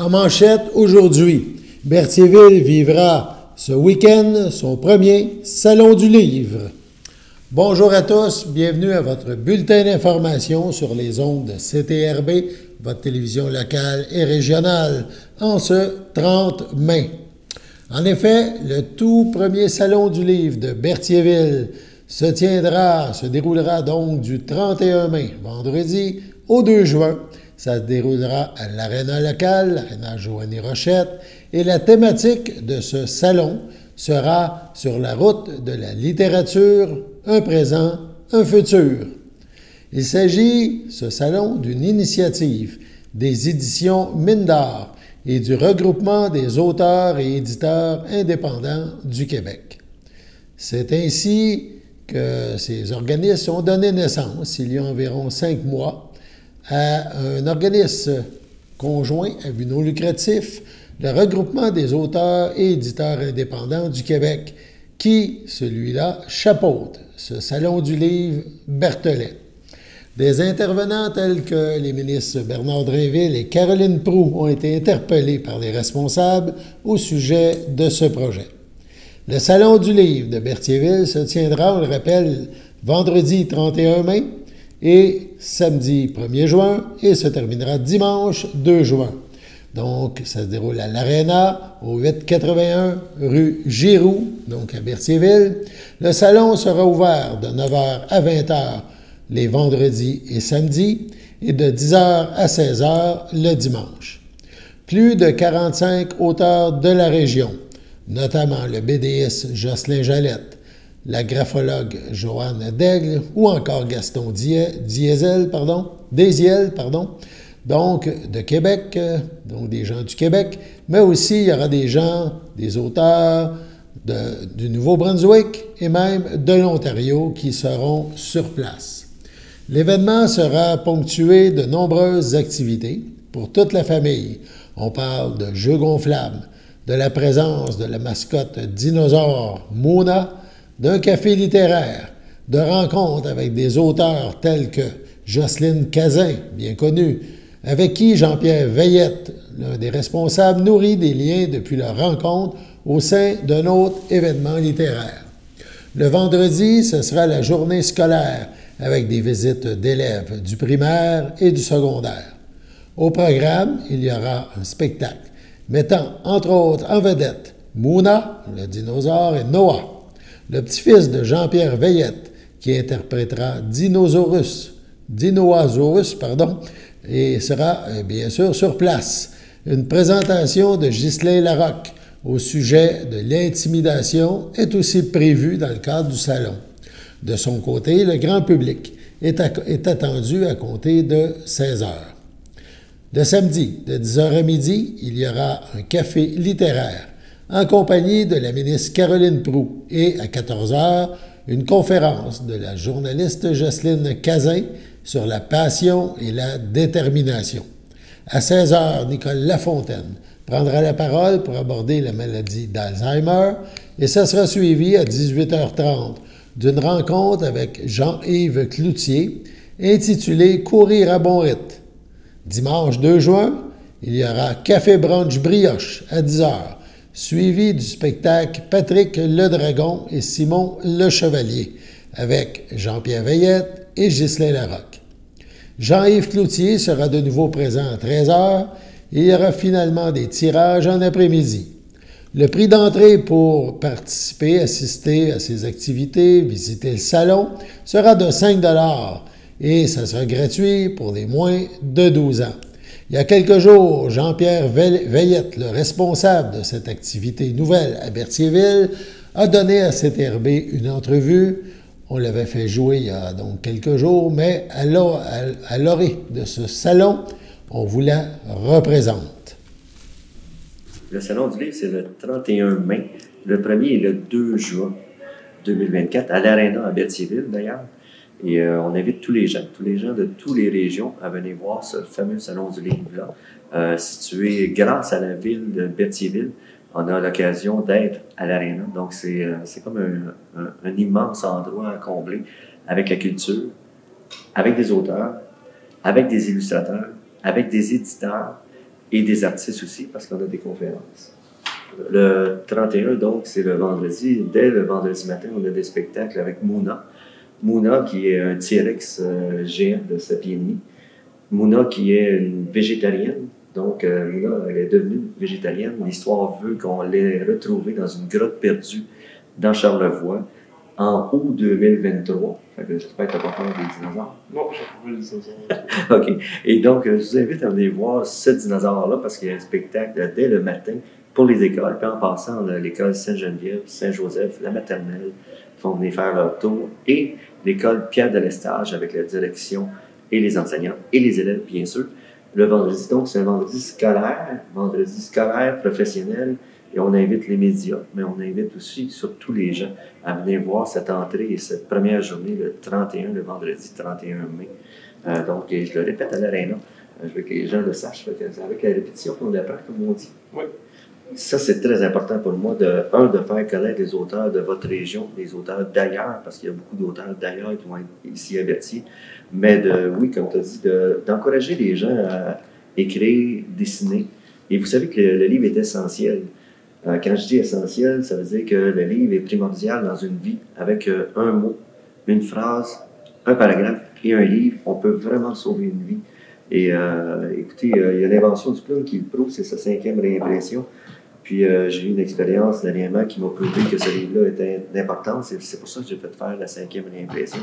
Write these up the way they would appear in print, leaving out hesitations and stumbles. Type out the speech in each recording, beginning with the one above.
En manchette aujourd'hui, Berthierville vivra ce week-end son premier Salon du Livre. Bonjour à tous, bienvenue à votre bulletin d'information sur les ondes de CTRB, votre télévision locale et régionale, en ce 30 mai. En effet, le tout premier Salon du Livre de Berthierville se déroulera donc du 31 mai, vendredi, au 2 juin. Ça se déroulera à l'aréna locale, l'aréna Joanie Rochette, et la thématique de ce salon sera sur la route de la littérature, un présent, un futur. Il s'agit, ce salon, d'une initiative des éditions Mine d'Or et du regroupement des auteurs et éditeurs indépendants du Québec. C'est ainsi que ces organismes ont donné naissance, il y a environ 5 mois, à un organisme conjoint à but non lucratif, le regroupement des auteurs et éditeurs indépendants du Québec, qui, celui-là, chapeaute ce Salon du Livre Berthollet. Des intervenants tels que les ministres Bernard Drinville et Caroline Proulx ont été interpellés par les responsables au sujet de ce projet. Le Salon du Livre de Berthierville se tiendra, on le rappelle, vendredi 31 mai, et samedi 1er juin, et se terminera dimanche 2 juin. Donc, ça se déroule à l'Aréna, au 881 rue Giroux, donc à Berthierville. Le salon sera ouvert de 9h à 20h les vendredis et samedis, et de 10h à 16h le dimanche. Plus de 45 auteurs de la région, notamment le BDiste Jocelyn Jalette, la graphologue Joanne Daigle ou encore Gaston Désiel, donc de Québec, donc des gens du Québec, mais aussi il y aura des gens, des auteurs du Nouveau-Brunswick et même de l'Ontario qui seront sur place. L'événement sera ponctué de nombreuses activités pour toute la famille. On parle de jeux gonflables, de la présence de la mascotte dinosaure Mona, d'un café littéraire, de rencontres avec des auteurs tels que Jocelyne Cazin, bien connue, avec qui Jean-Pierre Veillette, l'un des responsables, nourrit des liens depuis leur rencontre au sein d'un autre événement littéraire. Le vendredi, ce sera la journée scolaire, avec des visites d'élèves du primaire et du secondaire. Au programme, il y aura un spectacle mettant, entre autres, en vedette Mona, le dinosaure, et Noah, le petit-fils de Jean-Pierre Veillette, qui interprétera Dinosaurus, et sera bien sûr sur place. Une présentation de Ghislain Larocque au sujet de l'intimidation est aussi prévue dans le cadre du salon. De son côté, le grand public est attendu à compter de 16h. Le samedi, de 10h à midi, il y aura un café littéraire en compagnie de la ministre Caroline Proulx et à 14h, une conférence de la journaliste Jocelyne Cazin sur la passion et la détermination. À 16h, Nicole Lafontaine prendra la parole pour aborder la maladie d'Alzheimer et ça sera suivi à 18h30 d'une rencontre avec Jean-Yves Cloutier intitulée « Courir à bon rythme ». Dimanche 2 juin, il y aura Café Brunch Brioche à 10h, suivi du spectacle Patrick Le Dragon et Simon Le Chevalier, avec Jean-Pierre Veillette et Ghislain Larocque. Jean-Yves Cloutier sera de nouveau présent à 13h et il y aura finalement des tirages en après-midi. Le prix d'entrée pour participer, assister à ces activités, visiter le salon, sera de 5 $ et ça sera gratuit pour les moins de 12 ans. Il y a quelques jours, Jean-Pierre Veillette, le responsable de cette activité nouvelle à Berthierville, a donné à CTRB une entrevue. On l'avait fait jouer il y a donc quelques jours, mais à l'orée de ce salon, on vous la représente. Le Salon du Livre, c'est le 31 mai. Le premier est le 2 juin 2024, à l'Aréna à Berthierville d'ailleurs. Et on invite tous les gens de toutes les régions à venir voir ce fameux Salon du Livre-là. Situé grâce à la ville de Berthierville, on a l'occasion d'être à l'Aréna. Donc c'est comme un immense endroit à combler avec la culture, avec des auteurs, avec des illustrateurs, avec des éditeurs, et des artistes aussi, parce qu'on a des conférences. Le 31, donc, c'est le vendredi. Dès le vendredi matin, on a des spectacles avec Mouna. Mouna, qui est un T-Rex géant de 7 pieds et demi. Mouna, qui est une végétarienne. Donc, Mouna, elle est devenue végétarienne. L'histoire veut qu'on l'ait retrouvée dans une grotte perdue dans Charlevoix en août 2023. Fait que j'espère que tu n'as pas peur des dinosaures. Non, j'ai pas vu les dinosaures. OK. Et donc, je vous invite à venir voir ce dinosaure-là parce qu'il y a un spectacle dès le matin pour les écoles. Puis en passant, on a l'école Sainte-Geneviève, Saint-Joseph, la maternelle qui vont venir faire leur tour et l'école Pierre de l'Estage avec la direction et les enseignants et les élèves, bien sûr. Le vendredi, donc, c'est un vendredi scolaire, professionnel, et on invite les médias, mais on invite aussi surtout les gens à venir voir cette entrée et cette première journée, le 31, le vendredi 31 mai. Donc, et je le répète à l'Arena, je veux que les gens le sachent, c'est avec la répétition qu'on apprend, comme on dit. Oui. Ça, c'est très important pour moi, de faire connaître les auteurs de votre région, les auteurs d'ailleurs, parce qu'il y a beaucoup d'auteurs d'ailleurs qui vont être ici à Berthier, mais oui, comme tu as dit, d'encourager les gens à écrire, dessiner. Et vous savez que le livre est essentiel. Quand je dis essentiel, ça veut dire que le livre est primordial dans une vie. Avec un mot, une phrase, un paragraphe et un livre, on peut vraiment sauver une vie. Et écoutez, il y a l'invention du clown qui le prouve, c'est sa 5e réimpression. Puis j'ai eu une expérience dernièrement qui m'a prouvé que ce livre-là était d'importance. C'est pour ça que j'ai fait faire la 5e réimpression.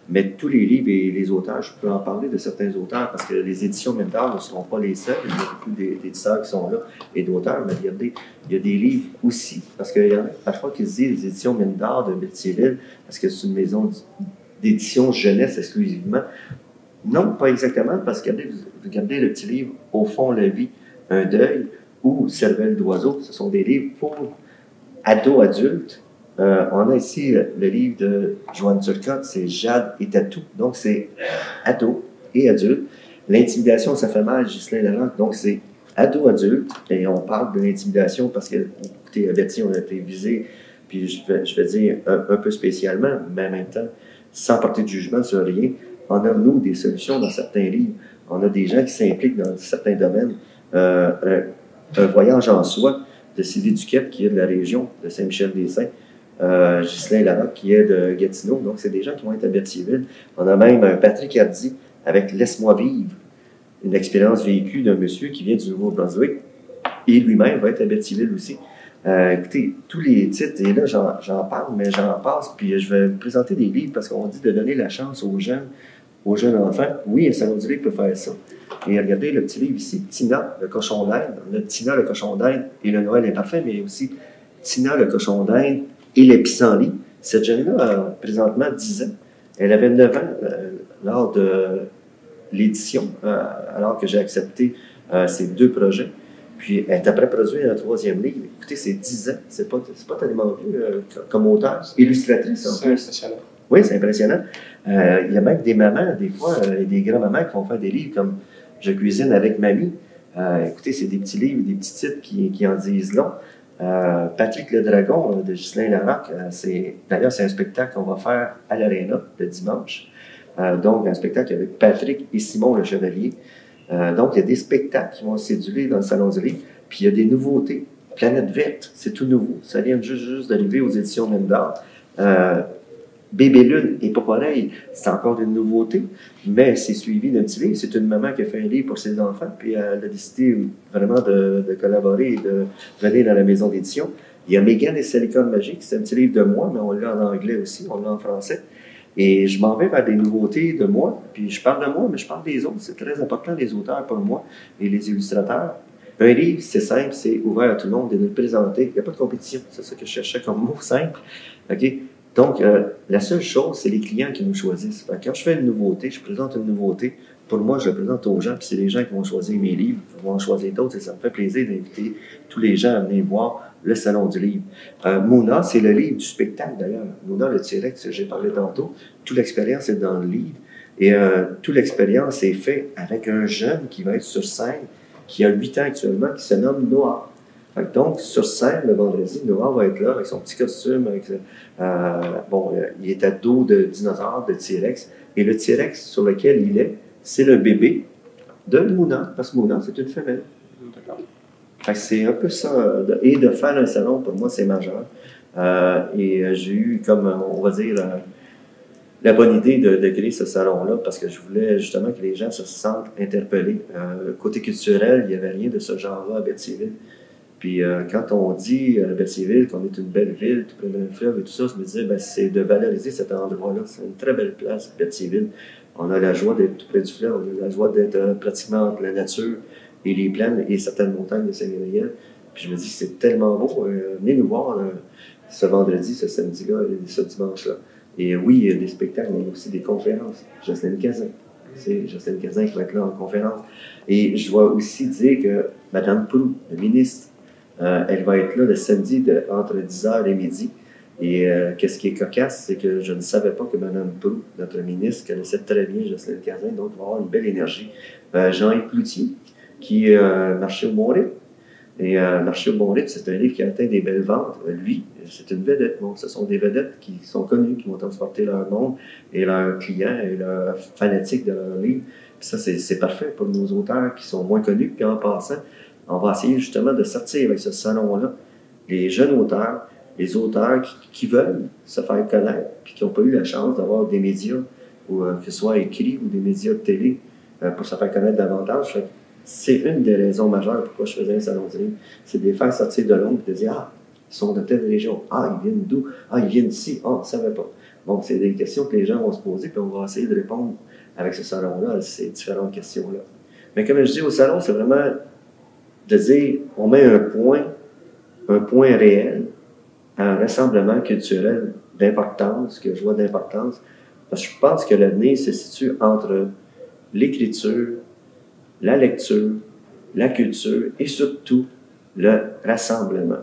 Mais tous les livres et les auteurs, je peux en parler de certains auteurs parce que les éditions Méndard ne seront pas les seuls. Il y a beaucoup d'éditeurs qui sont là et d'auteurs. Mais regardez, il y a des livres aussi. Parce qu'il y en a parfois qui se disent les éditions Méndard de Berthierville parce que c'est une maison d'édition jeunesse exclusivement. Non, pas exactement, parce que regardez le petit livre « Au fond, la vie, un deuil » ou « Cervelle d'oiseau ». Ce sont des livres pour ados, adultes. On a ici le livre de Joanne Turcotte, c'est « Jade et Tatou ». Donc, c'est ados et adultes. « L'intimidation, ça fait mal », Ghislain Larocque. Donc, c'est ados, adultes. Et on parle de l'intimidation parce que, écoutez, à Berthier, on a été visé, puis je vais dire un peu spécialement, mais en même temps, sans porter de jugement sur rien. On a, nous, des solutions dans certains livres. On a des gens qui s'impliquent dans certains domaines. Un voyage en soi de Sylvie Duquette, qui est de la région de Saint-Michel-des-Saints. Ghislain Larocque, qui est de Gatineau. Donc, c'est des gens qui vont être à Berthierville. On a même un Patrick Hardy avec « Laisse-moi vivre », une expérience vécue d'un monsieur qui vient du Nouveau-Brunswick. Et lui-même va être à Berthierville aussi. Écoutez, tous les titres, et là, j'en parle, mais j'en passe, puis je vais vous présenter des livres parce qu'on dit de donner la chance aux jeunes enfants. Oui, un salon du livre peut faire ça. Et regardez le petit livre ici, Tina, le cochon d'Inde. On a Tina, le cochon d'Inde et le Noël est parfait, mais il y a aussi Tina, le cochon d'Inde et les pissenlits. Cette jeune-là a présentement 10 ans. Elle avait 9 ans lors de l'édition, alors que j'ai accepté ces 2 projets. Puis elle est après produire un 3e livre. Écoutez, c'est 10 ans. C'est pas tellement vieux comme auteur. Illustratrice, en plus. C'est impressionnant. Oui, c'est impressionnant. Il y a même des mamans, des fois, des grands-mamans qui vont faire des livres comme « Je cuisine avec mamie ». Écoutez, c'est des petits livres, des petits titres qui en disent long. Patrick le Dragon de Ghislain Larocque, d'ailleurs, c'est un spectacle qu'on va faire à l'Arena le dimanche. Donc, un spectacle avec Patrick et Simon le Chevalier. Donc, il y a des spectacles qui vont séduler dans le Salon du Livre. Puis, il y a des nouveautés. Planète Verte, c'est tout nouveau. Ça vient juste d'arriver aux éditions Méndard. Bébé Lune et pas pareil, c'est encore une nouveauté, mais c'est suivi d'un petit livre. C'est une maman qui a fait un livre pour ses enfants, puis elle a décidé vraiment de collaborer et de venir dans la maison d'édition. Il y a Mégane et Silicone Magique, c'est un petit livre de moi, mais on l'a en anglais aussi, on l'a en français. Et je m'en vais vers des nouveautés de moi, puis je parle de moi, mais je parle des autres. C'est très important, les auteurs pour moi et les illustrateurs. Un livre, c'est simple, c'est ouvert à tout le monde et de le présenter. Il n'y a pas de compétition, c'est ça que je cherchais comme mot simple. OK? Donc, la seule chose, c'est les clients qui nous choisissent. Quand je fais une nouveauté, je présente une nouveauté, pour moi, je le présente aux gens, puis c'est les gens qui vont choisir mes livres, qui vont en choisir d'autres, et ça me fait plaisir d'inviter tous les gens à venir voir le Salon du Livre. Mouna, c'est le livre du spectacle, d'ailleurs. Mouna, le T-Rex, j'ai parlé tantôt, toute l'expérience est dans le livre, et toute l'expérience est faite avec un jeune qui va être sur scène, qui a 8 ans actuellement, qui se nomme Noah. Donc, sur scène, le vendredi, Noah va être là avec son petit costume. Il est à dos de dinosaure, de T-Rex. Et le T-Rex sur lequel il est, c'est le bébé de Mouna, parce que Mouna, c'est une femelle. D'accord. Fait que c'est un peu ça. Et de faire un salon, pour moi, c'est majeur. J'ai eu, comme on va dire, la bonne idée de créer ce salon-là parce que je voulais justement que les gens se sentent interpellés. Côté culturel, il n'y avait rien de ce genre-là à Berthierville. Puis quand on dit à Berthierville qu'on est une belle ville, tout près d'un fleuve et tout ça, je me disais, ben, c'est de valoriser cet endroit-là. C'est une très belle place, Berthierville. On a la joie d'être tout près du fleuve, on a la joie d'être pratiquement entre la nature et les plaines et certaines montagnes de Saint-Gabriel. Puis je me dis, c'est tellement beau. Venez nous voir ce vendredi, ce samedi-là et ce dimanche-là. Et oui, il y a des spectacles, mais il y a aussi des conférences. Jocelyne Cazin. C'est Jocelyne Cazin qui va être là en conférence. Et je dois aussi dire que Mme Proulx, la ministre, elle va être là le samedi entre 10h et midi. Et qu'est-ce qui est cocasse, c'est que je ne savais pas que Mme Proulx, notre ministre, connaissait très bien Jocelyne Cazin, donc il va avoir une belle énergie. Jean-Yves Cloutier, qui marchait au Mont-Rythme. Et Marché au Bon Rythme, c'est un livre qui a atteint des belles ventes. Lui, c'est une vedette. Bon, ce sont des vedettes qui sont connues, qui vont transporter leur monde et leurs clients et leurs fanatiques de leur livre. Puis ça, c'est parfait pour nos auteurs qui sont moins connus. Puis en passant, on va essayer justement de sortir avec ce salon-là les jeunes auteurs, les auteurs qui veulent se faire connaître puis qui n'ont pas eu la chance d'avoir des médias, ou que ce soit écrits ou des médias de télé, pour se faire connaître davantage. C'est une des raisons majeures pourquoi je faisais un salon du livre. C'est de les faire sortir de l'ombre et de dire, ah, ils sont de telle région. Ah, ils viennent d'où? Ah, ils viennent d'ici. Ah, on ne savait pas. Bon, c'est des questions que les gens vont se poser, puis on va essayer de répondre avec ce salon-là à ces différentes questions-là. Mais comme je dis, au salon, c'est vraiment de dire, on met un point réel à un rassemblement culturel d'importance, que je vois d'importance, parce que je pense que l'avenir se situe entre l'écriture, la lecture, la culture et surtout le rassemblement.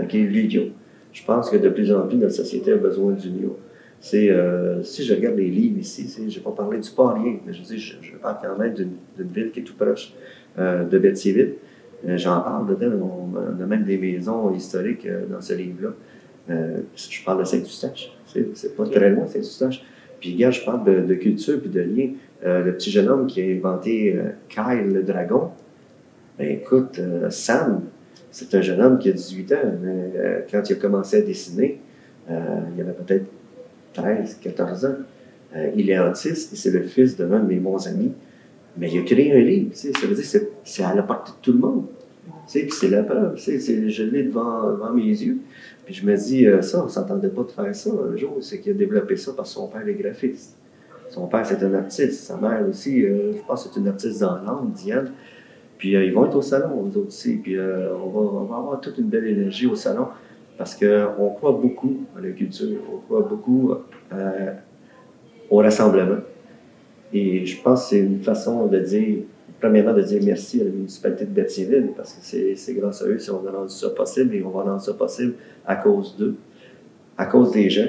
OK? L'union. Je pense que de plus en plus, notre société a besoin d'union. Si je regarde les livres ici, je n'ai pas parlé du Port-Rien, mais je parle quand même d'une ville qui est tout proche de Berthierville. J'en parle dedans, on a même des maisons historiques dans ce livre-là. Je parle de Saint-Eustache, c'est pas très loin, Saint-Eustache. Puis, regarde, je parle de culture puis de lien. Le petit jeune homme qui a inventé Kyle le dragon, ben écoute, Sam, c'est un jeune homme qui a 18 ans, mais quand il a commencé à dessiner, il avait peut-être 13, 14 ans. Il est autiste et c'est le fils de l'un de mes bons amis. Mais il a créé un livre, ça veut dire que c'est à la portée de tout le monde. Puis c'est la preuve, je l'ai devant mes yeux. Puis je me dis, ça, on ne s'entendait pas de faire ça un jour, c'est qu'il a développé ça parce que son père est graphiste. Son père, c'est un artiste. Sa mère aussi, je pense que c'est une artiste dans l'âme, Diane. Puis ils vont être au salon, eux autres aussi. Puis on va avoir toute une belle énergie au salon parce qu'on croit beaucoup à la culture, on croit beaucoup au rassemblement. Et je pense que c'est une façon de dire, premièrement, de dire merci à la municipalité de Berthierville parce que c'est grâce à eux si on a rendu ça possible et on va rendre ça possible à cause d'eux, à cause des gens.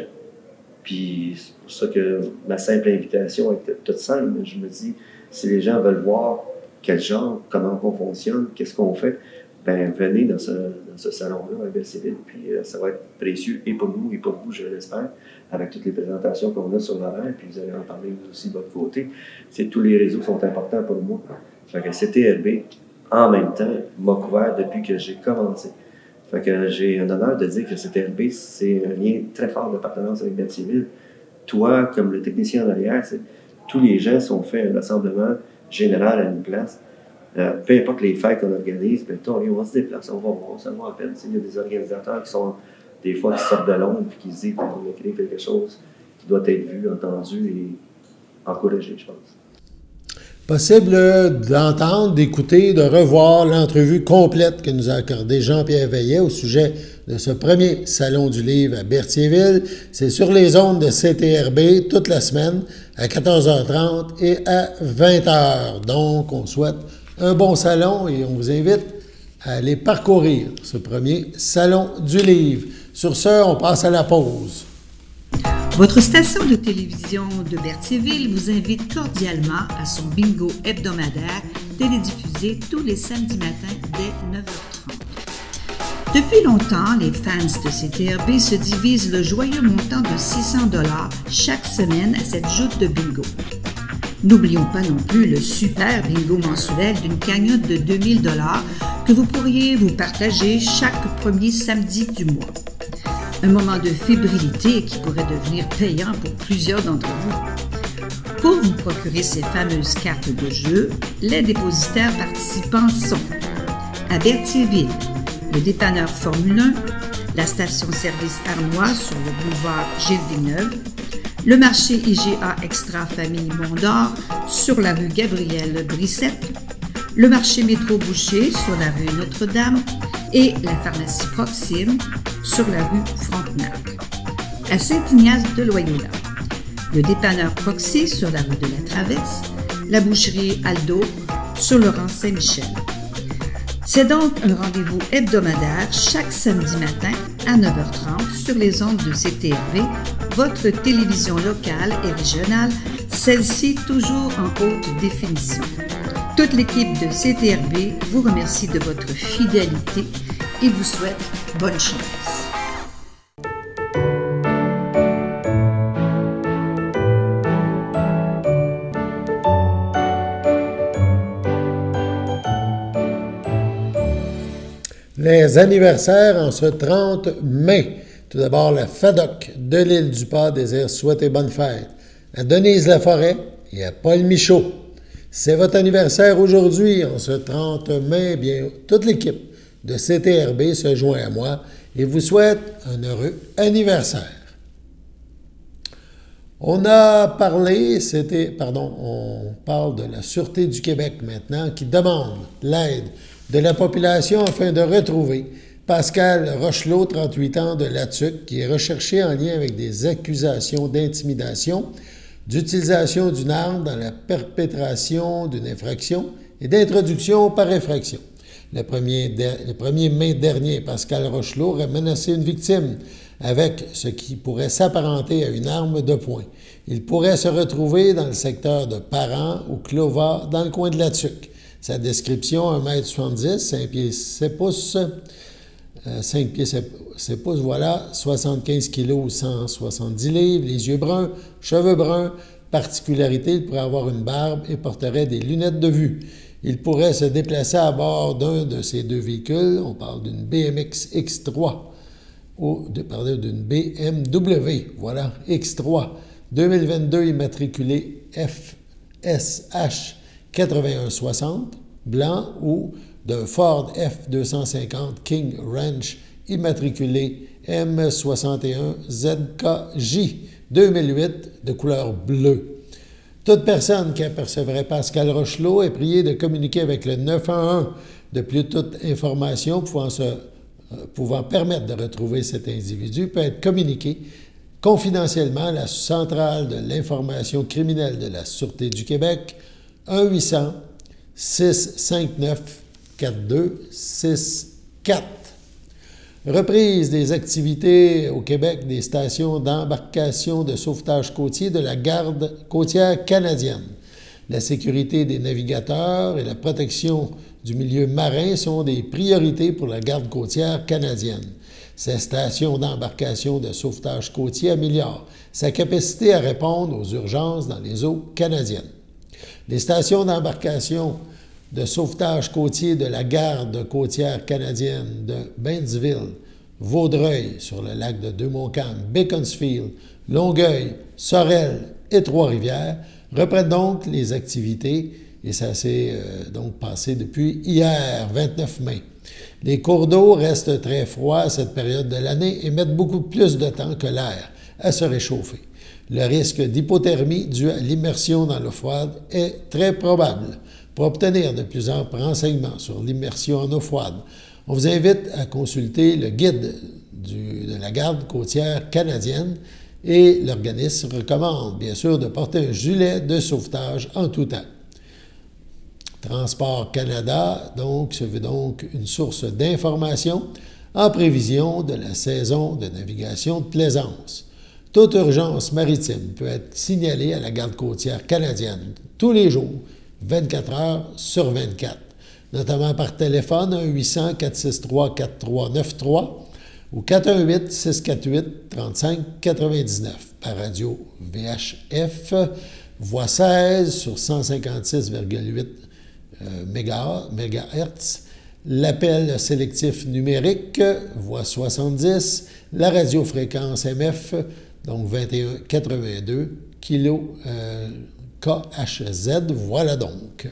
Puis c'est pour ça que ma simple invitation était toute simple. Je me dis, si les gens veulent voir quel genre, comment on fonctionne, qu'est-ce qu'on fait, ben venez dans ce salon-là à Berthierville. Puis ça va être précieux et pour nous et pour vous, je l'espère, avec toutes les présentations qu'on a sur l'horaire. Puis vous allez en parler aussi de votre côté. Tous les réseaux sont importants pour moi. Fait que CTRB, en même temps, m'a couvert depuis que j'ai commencé. Fait que j'ai un honneur de dire que CTRB, c'est un lien très fort de partenariat avec Berthierville. Toi, comme le technicien en arrière, tous les gens sont faits un rassemblement général à une place. Peu importe les fêtes qu'on organise, ben, on va se déplacer, on va voir, ça vaut la peine. Il y a des organisateurs qui sont des fois qui sortent de l'ombre et qui se disent qu'on va créer quelque chose qui doit être vu, entendu et encouragé, je pense. Possible d'entendre, d'écouter, de revoir l'entrevue complète que nous a accordée Jean-Pierre Veillet au sujet de ce premier Salon du Livre à Berthierville. C'est sur les ondes de CTRB toute la semaine à 14h30 et à 20h. Donc, on souhaite un bon salon et on vous invite à aller parcourir ce premier Salon du Livre. Sur ce, on passe à la pause. Votre station de télévision de Berthierville vous invite cordialement à son bingo hebdomadaire télédiffusé tous les samedis matins dès 9h30. Depuis longtemps, les fans de CTRB se divisent le joyeux montant de 600 $ chaque semaine à cette joute de bingo. N'oublions pas non plus le super bingo mensuel d'une cagnotte de 2000 $ que vous pourriez vous partager chaque premier samedi du mois. Un moment de fébrilité qui pourrait devenir payant pour plusieurs d'entre vous. Pour vous procurer ces fameuses cartes de jeu, les dépositaires participants sont à Berthierville, le dépanneur Formule 1, la station-service Arnois sur le boulevard Gilles Villeneuve, le marché IGA Extra Famille Mont-d'Or sur la rue Gabriel Brissette, le marché Métro Boucher sur la rue Notre-Dame et la pharmacie Proxime sur la rue Frontenac. À Saint-Ignace de Loyola, le dépanneur Proxy sur la rue de la Traverse, la boucherie Aldo sur le rang Saint-Michel. C'est donc un rendez-vous hebdomadaire chaque samedi matin à 9h30 sur les ondes de CTRB, votre télévision locale et régionale, celle-ci toujours en haute définition. Toute l'équipe de CTRB vous remercie de votre fidélité et vous souhaite bonne chance. Les anniversaires en ce 30 mai. Tout d'abord, la FADOC de l'île du Pas désire souhaiter bonne fête à Denise Laforêt et à Paul Michaud. C'est votre anniversaire aujourd'hui, en ce 30 mai. Bien, toute l'équipe de CTRB se joint à moi et vous souhaite un heureux anniversaire. On a parlé, on parle de la Sûreté du Québec maintenant qui demande l'aide de la population afin de retrouver Pascal Rochelot, 38 ans, de Latuc, qui est recherché en lien avec des accusations d'intimidation, d'utilisation d'une arme dans la perpétration d'une infraction et d'introduction par effraction. Le 1er mai dernier, Pascal Rochelot aurait menacé une victime avec ce qui pourrait s'apparenter à une arme de poing. Il pourrait se retrouver dans le secteur de Parent ou Clova, dans le coin de Latuc. Sa description, 1,70 m, 5 pieds 7 pouces, 5 pieds 7 pouces, voilà, 75 kg, 170 livres, les yeux bruns, cheveux bruns. Particularité, il pourrait avoir une barbe et porterait des lunettes de vue. Il pourrait se déplacer à bord d'un de ces deux véhicules, on parle d'une BMX X3, ou d'une BMW, voilà, X3, 2022 immatriculé FSH 8160, blanc, ou d'un Ford F250 King Ranch immatriculé M61ZKJ 2008 de couleur bleue. Toute personne qui apercevrait Pascal Rochelot est priée de communiquer avec le 911. De plus, toute information pouvant permettre de retrouver cet individu peut être communiquée confidentiellement à la centrale de l'information criminelle de la Sûreté du Québec, 1-800-659-4264. Reprise des activités au Québec des stations d'embarcation de sauvetage côtier de la Garde côtière canadienne. La sécurité des navigateurs et la protection du milieu marin sont des priorités pour la Garde côtière canadienne. Ces stations d'embarcation de sauvetage côtier améliorent sa capacité à répondre aux urgences dans les eaux canadiennes. Les stations d'embarcation de sauvetage côtier de la Garde côtière canadienne de Baindsville, Vaudreuil, sur le lac de Deux-Montcalm, Beaconsfield, Longueuil, Sorel et Trois-Rivières reprennent donc les activités et ça s'est donc passé depuis hier, 29 mai. Les cours d'eau restent très froids à cette période de l'année et mettent beaucoup plus de temps que l'air à se réchauffer. Le risque d'hypothermie dû à l'immersion dans l'eau froide est très probable. Pour obtenir de plus amples renseignements sur l'immersion en eau froide, on vous invite à consulter le guide de la Garde côtière canadienne et l'organisme recommande, bien sûr, de porter un gilet de sauvetage en tout temps. Transport Canada, donc, se veut donc une source d'information en prévision de la saison de navigation de plaisance. Toute urgence maritime peut être signalée à la Garde côtière canadienne tous les jours, 24 heures sur 24, notamment par téléphone 1-800-463-4393 ou 418-648-3599, par radio VHF. voie 16 sur 156,8 MHz. L'appel sélectif numérique, voie 70. La radiofréquence MF, donc 2182 KHZ. Voilà donc.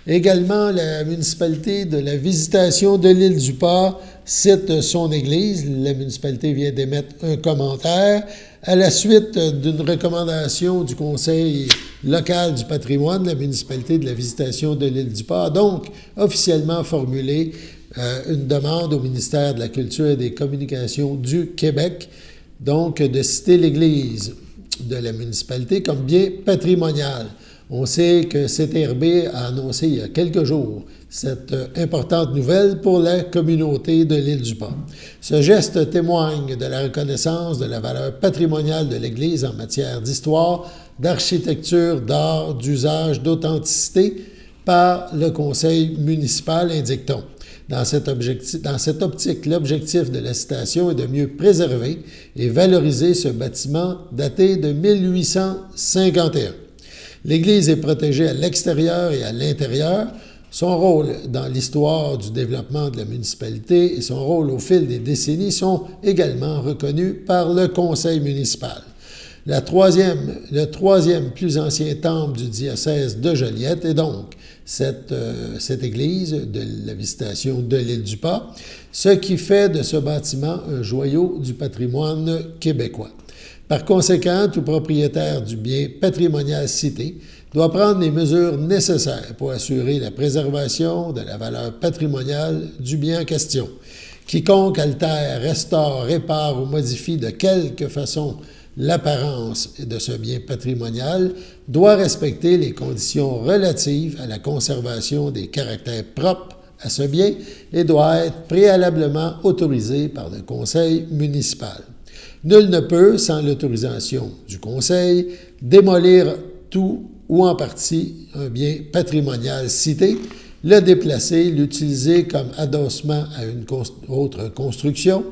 Également, la municipalité de la Visitation de l'île du Port cite son église. La municipalité vient d'émettre un commentaire à la suite d'une recommandation du Conseil local du patrimoine. La municipalité de la Visitation de l'île du Port a donc officiellement formulé une demande au ministère de la Culture et des Communications du Québec, donc de citer l'église de la municipalité comme bien patrimonial. On sait que CTRB a annoncé il y a quelques jours cette importante nouvelle pour la communauté de l'île du Port. Ce geste témoigne de la reconnaissance de la valeur patrimoniale de l'Église en matière d'histoire, d'architecture, d'art, d'usage, d'authenticité par le conseil municipal, indique-t-on. Dans cette optique, l'objectif de la citation est de mieux préserver et valoriser ce bâtiment daté de 1851. L'Église est protégée à l'extérieur et à l'intérieur. Son rôle dans l'histoire du développement de la municipalité et son rôle au fil des décennies sont également reconnus par le conseil municipal. Le troisième plus ancien temple du diocèse de Joliette est donc cette église de la Visitation de l'île du Port, ce qui fait de ce bâtiment un joyau du patrimoine québécois. Par conséquent, tout propriétaire du bien patrimonial cité doit prendre les mesures nécessaires pour assurer la préservation de la valeur patrimoniale du bien en question. Quiconque altère, restaure, répare ou modifie de quelque façon l'apparence de ce bien patrimonial doit respecter les conditions relatives à la conservation des caractères propres à ce bien et doit être préalablement autorisé par le conseil municipal. Nul ne peut, sans l'autorisation du conseil, démolir tout ou en partie un bien patrimonial cité, le déplacer, l'utiliser comme adossement à une autre construction.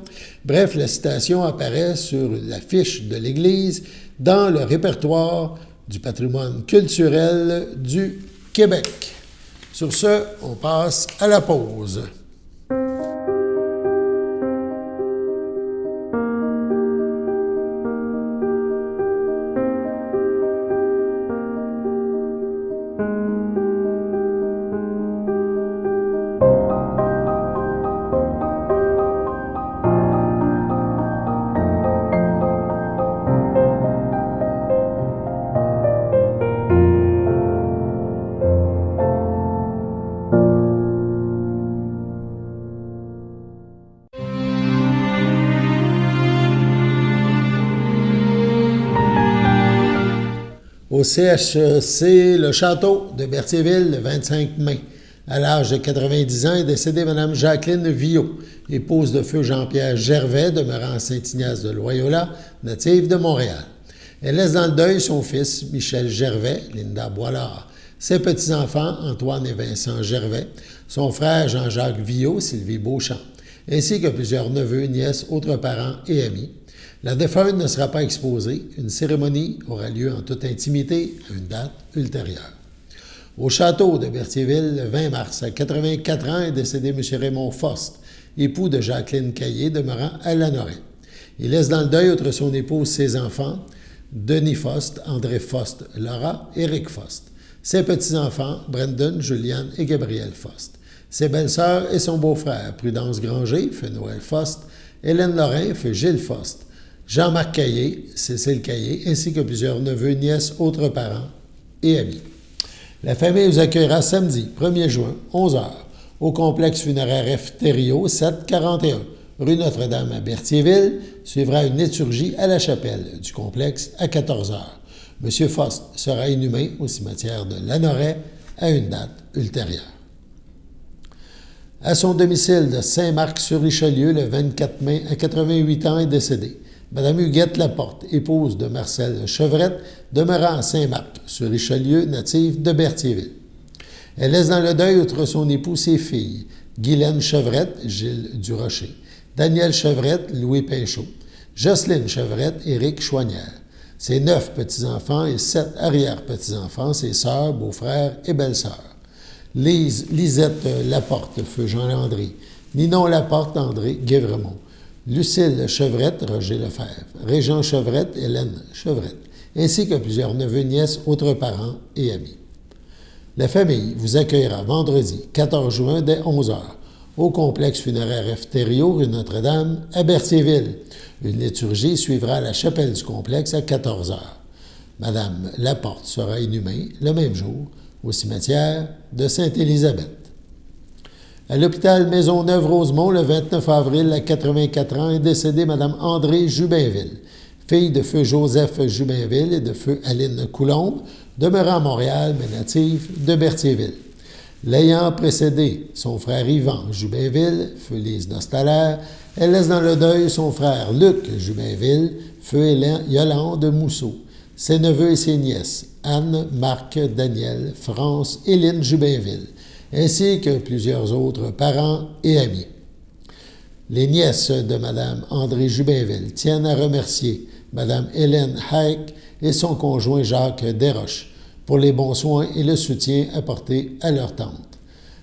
Bref, la citation apparaît sur la fiche de l'Église dans le répertoire du patrimoine culturel du Québec. Sur ce, on passe à la pause. Au CHC Le Château de Berthierville, le 25 mai. À l'âge de 90 ans est décédée Mme Jacqueline Viault, épouse de feu Jean-Pierre Gervais, demeurant à Saint-Ignace de Loyola, native de Montréal. Elle laisse dans le deuil son fils, Michel Gervais, Linda Boilard, ses petits-enfants, Antoine et Vincent Gervais, son frère Jean-Jacques Viault, Sylvie Beauchamp, ainsi que plusieurs neveux, nièces, autres parents et amis. La défunte ne sera pas exposée. Une cérémonie aura lieu en toute intimité à une date ultérieure. Au château de Berthierville, le 20 mars, à 84 ans, est décédé M. Raymond Faust, époux de Jacqueline Caillé, demeurant à Lanoraie. Il laisse dans le deuil, outre son épouse, ses enfants, Denis Faust, André Faust, Laura, Éric Faust. Ses petits-enfants, Brendan, Juliane et Gabriel Faust. Ses belles-sœurs et son beau-frère, Prudence Granger, feu Noël Faust, Hélène Lorrain, feu Gilles Faust, Jean-Marc Caillé, Cécile Caillé, ainsi que plusieurs neveux, nièces, autres parents et amis. La famille vous accueillera samedi, 1er juin, 11h, au complexe funéraire F. Thériault, 741, rue Notre-Dame à Berthierville. Suivra une liturgie à la chapelle du complexe à 14h. M. Faust sera inhumé au cimetière de Lanoraie à une date ultérieure. À son domicile de Saint-Marc-sur-Richelieu, le 24 mai, à 88 ans, est décédée Mme Huguette Laporte, épouse de Marcel Chevrette, demeurant à Saint-Marc-sur-Richelieu, native de Berthierville. Elle laisse dans le deuil, outre son époux, ses filles, Guylaine Chevrette, Gilles Durocher, Daniel Chevrette, Louis Pinchot, Jocelyne Chevrette, Éric Chouanière. ses 9 petits-enfants et 7 arrière-petits-enfants, ses sœurs, beaux-frères et belles-sœurs. Lisette Laporte, feu Jean Landry. Ninon Laporte, André Guévremont. Lucille Chevrette, Roger Lefebvre. Régent Chevrette, Hélène Chevrette. Ainsi que plusieurs neveux, nièces, autres parents et amis. La famille vous accueillera vendredi 14 juin dès 11h au complexe funéraire F. Thériault, rue Notre-Dame, à Berthierville. Une liturgie suivra à la chapelle du complexe à 14h. Madame Laporte sera inhumée le même jour au cimetière de Sainte-Élisabeth. À l'hôpital Maisonneuve-Rosemont, le 29 avril, à 84 ans, est décédée Mme André Jubinville, fille de feu Joseph Jubinville et de feu Aline Coulombe, demeurant à Montréal, mais native de Berthierville. L'ayant précédé son frère Yvan Jubinville, feu Lise Nostalaire, elle laisse dans le deuil son frère Luc Jubinville, feu Yolande Mousseau, ses neveux et ses nièces, Anne, Marc, Daniel, France, Éline Jubinville, ainsi que plusieurs autres parents et amis. Les nièces de Mme André Jubinville tiennent à remercier Mme Hélène Hayek et son conjoint Jacques Desroches pour les bons soins et le soutien apportés à leur tante.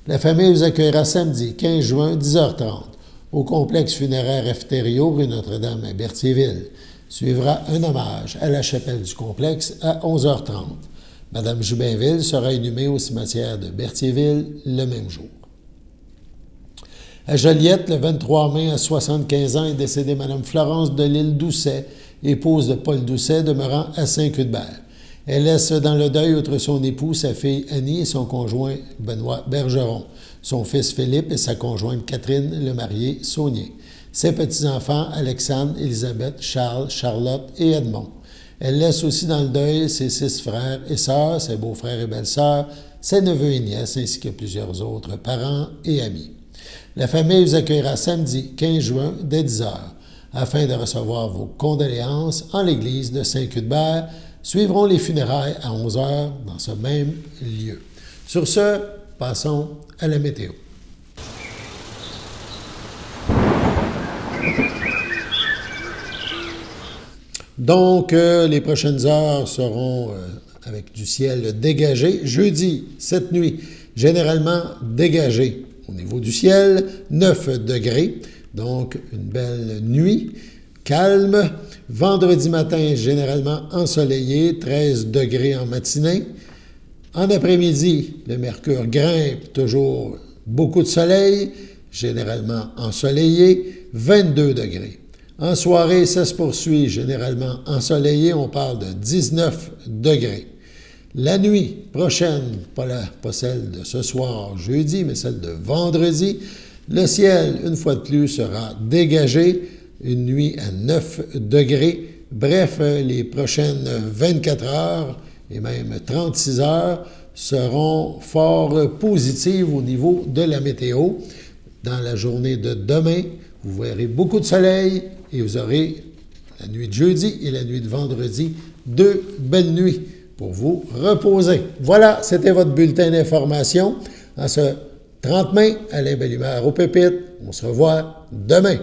La famille vous accueillera samedi 15 juin 10h30 au complexe funéraire F. Thériault, rue Notre-Dame à Berthierville. Suivra un hommage à la chapelle du complexe à 11h30. Mme Jubinville sera inhumée au cimetière de Berthierville le même jour. À Joliette, le 23 mai, à 75 ans, est décédée Mme Florence de L'Île-Doucet, épouse de Paul Doucet, demeurant à Saint-Cuthbert. Elle laisse dans le deuil, outre son époux, sa fille Annie et son conjoint Benoît Bergeron, son fils Philippe et sa conjointe Catherine, le marié Saunier, ses petits-enfants Alexandre, Élisabeth, Charles, Charlotte et Edmond. Elle laisse aussi dans le deuil ses 6 frères et sœurs, ses beaux-frères et belles-sœurs, ses neveux et nièces, ainsi que plusieurs autres parents et amis. La famille vous accueillera samedi 15 juin dès 10h afin de recevoir vos condoléances en l'église de Saint-Cuthbert. Suivront les funérailles à 11h dans ce même lieu. Sur ce, passons à la météo. Donc, les prochaines heures seront avec du ciel dégagé. Jeudi, cette nuit, généralement dégagé au niveau du ciel, 9 degrés, donc une belle nuit, calme. Vendredi matin, généralement ensoleillé, 13 degrés en matinée. En après-midi, le mercure grimpe, toujours beaucoup de soleil, généralement ensoleillé, 22 degrés. En soirée, ça se poursuit, généralement ensoleillé, on parle de 19 degrés. La nuit prochaine, pas celle de ce soir, jeudi, mais celle de vendredi, le ciel, une fois de plus, sera dégagé, une nuit à 9 degrés. Bref, les prochaines 24 heures et même 36 heures seront fort positives au niveau de la météo. Dans la journée de demain, vous verrez beaucoup de soleil et vous aurez la nuit de jeudi et la nuit de vendredi, 2 belles nuits pour vous reposer. Voilà, c'était votre bulletin d'information. En ce 30 mai, Alain Bellumeur au Pépites. On se revoit demain.